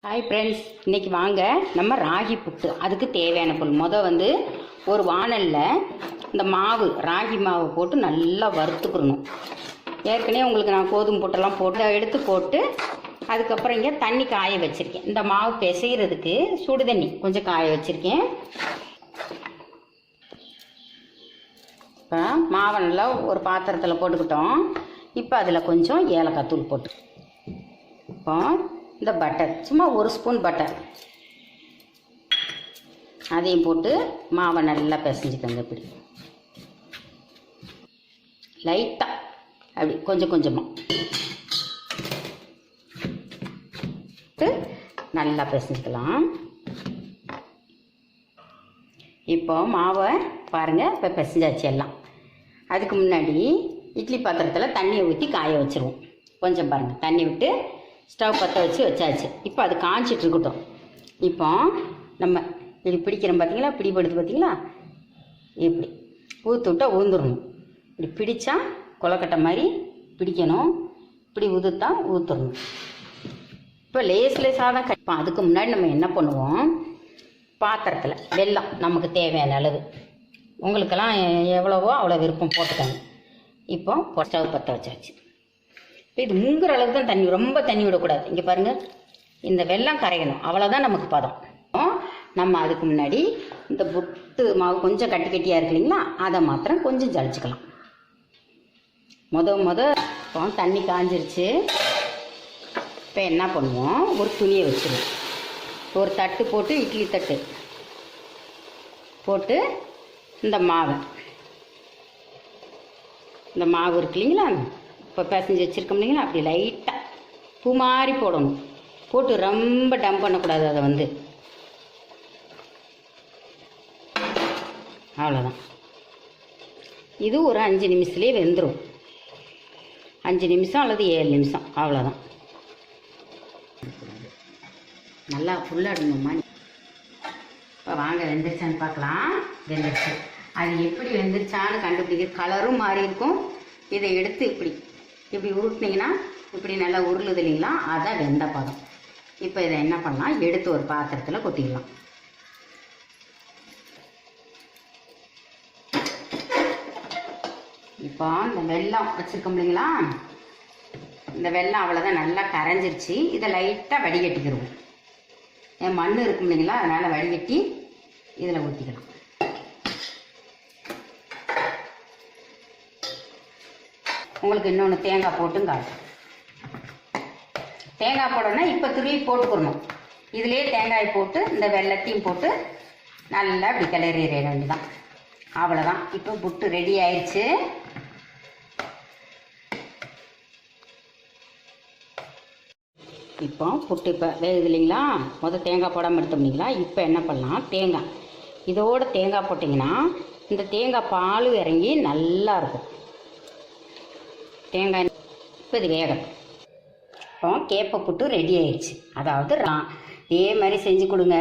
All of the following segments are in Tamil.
ஹாய் ஃப்ரெண்ட்ஸ், இன்றைக்கி வாங்க நம்ம ராகி புட்டு அதுக்கு தேவையான பொருள் வந்து ஒரு வாணலில் இந்த மாவு ராகி மாவு போட்டு நல்லா வறுத்துக்கிறணும். ஏற்கனவே உங்களுக்கு நான் கோதுமை புட்டெல்லாம் போட்டு எடுத்து போட்டு அதுக்கப்புறம் இங்கே தண்ணி காய வச்சுருக்கேன். இந்த மாவு பிசைகிறதுக்கு சுடு தண்ணி கொஞ்சம் காய வச்சுருக்கேன். இப்போ மாவை நல்லா ஒரு பாத்திரத்தில் போட்டுக்கிட்டோம். இப்போ அதில் கொஞ்சம் ஏலக்காய் தூள் போட்டு இப்போ இந்த பட்டர் சும்மா ஒரு ஸ்பூன் பட்டர் அதையும் போட்டு மாவை நல்லா பிசைஞ்சுக்கோங்க. இப்படி லைட்டாக அப்படி கொஞ்சம் கொஞ்சமாக நல்லா பிசைஞ்சுக்கலாம். இப்போ மாவை பாருங்கள், இப்போ பிசைஞ்சாச்சு எல்லாம். அதுக்கு முன்னாடி இட்லி பாத்திரத்தில் தண்ணியை ஊற்றி காய வச்சுருவோம். கொஞ்சம் பாருங்கள், தண்ணி விட்டு ஸ்டவ் பற்ற வச்சாச்சு. இப்போ அது காய்ச்சிட்டு இருக்கட்டும். இப்போ நம்ம இப்படி பிடிக்கிறோம் பார்த்தீங்களா, பிடிப்படுது பார்த்தீங்களா, இப்படி ஊற்று விட்டால் ஊந்துடணும். இப்படி பிடிச்சா கொலக்கட்டை மாதிரி பிடிக்கணும். இப்படி ஊதுத்தா ஊற்றுடணும். இப்போ லேஸாக தான் கட்டிப்போம். அதுக்கு முன்னாடி நம்ம என்ன பண்ணுவோம், பாத்திரத்தில் வெல்லம் நமக்கு தேவையான அளவு, உங்களுக்கெல்லாம் எவ்வளவோ அவ்வளோ விருப்பம் போட்டுக்கோங்க. இப்போ ஸ்டவ் பற்ற வச்சாச்சு. இப்போ இது முங்குற அளவுக்கு தான் தண்ணி, ரொம்ப தண்ணி விடக்கூடாது. இங்கே பாருங்கள், இந்த வெல்லம் கரையணும், அவ்வளோதான் நமக்கு பதம். நம்ம அதுக்கு முன்னாடி இந்த புட்டு மாவு கொஞ்சம் கட்டி கட்டியாக இருக்கு இல்லைங்களா, அதை மாத்திரம் கொஞ்சம் ஜலிச்சுக்கலாம். இப்போ தண்ணி காஞ்சிருச்சு. இப்போ என்ன பண்ணுவோம், ஒரு துணியை வச்சுருவோம். ஒரு தட்டு போட்டு, இட்லி தட்டு போட்டு இந்த மாவு இருக்கு இல்லைங்களா, இப்போ பிசைஞ்சு வச்சுருக்கோம் இல்லைங்களா, அப்படி லைட்டாக பூ மாதிரி போடணும். போட்டு ரொம்ப டம்ப் பண்ணக்கூடாது. அதை அவ்வளோதான். இது ஒரு 5 நிமிஷத்துலேயே வெந்துடும். 5 நிமிஷம் அல்லது 7 நிமிஷம், அவ்வளோதான். நல்லா ஃபுல்லாகிடணும்மா. இப்போ வாங்க வெந்துருச்சான்னு பார்க்கலாம். வெந்துருச்சு. அது எப்படி வெந்துருச்சான்னு கண்டுபிடிக்கிற கலரும் மாறி இருக்கும். இதை எடுத்து இப்படி உருட்டினீங்கன்னா இப்படி நல்லா உருளுது இல்லைங்களா, அதான் வெந்த பதம். இப்போ இதை என்ன பண்ணலாம், எடுத்து ஒரு பாத்திரத்தில் கொட்டிக்கலாம். இப்போ இந்த வெல்லம் வச்சுருக்கோம் இல்லைங்களா, இந்த வெல்லம் அவ்வளோதான் நல்லா கரைஞ்சிருச்சு. இதை லைட்டாக வடிகட்டிக்கிடுவோம். மண் இருக்கும் இல்லைங்களா, அதனால் வடிகட்டி இதில் ஊற்றிக்கலாம். உங்களுக்கு இன்னொன்று தேங்காய் போட்டும் காட்டும். தேங்காய் போடணும்னா இப்போ துருவி போட்டுக்கணும். இதுலேயே தேங்காய் போட்டு இந்த வெல்லத்தையும் போட்டு நல்லா இப்படி கிளறி வேண்டியதான். அவ்வளோதான். இப்போ புட்டு ரெடி ஆயிடுச்சு. இப்போ புட்டு இப்போ வேகுது இல்லைங்களா, தேங்காய் போடாமல் எடுத்தோம் இல்லைங்களா. இப்போ என்ன பண்ணலாம், இதோட தேங்காய் போட்டிங்கன்னா இந்த தேங்காய் பால் இறங்கி நல்லா இருக்கும். தேங்காய் இப்போ இது வேகணும். இப்போ கேப்பை புட்டு ரெடி ஆயிடுச்சு. அதாவது இதே மாதிரி செஞ்சு கொடுங்க.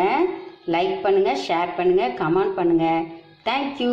லைக் பண்ணுங்கள், ஷேர் பண்ணுங்கள், கமெண்ட் பண்ணுங்கள். தேங்க்யூ.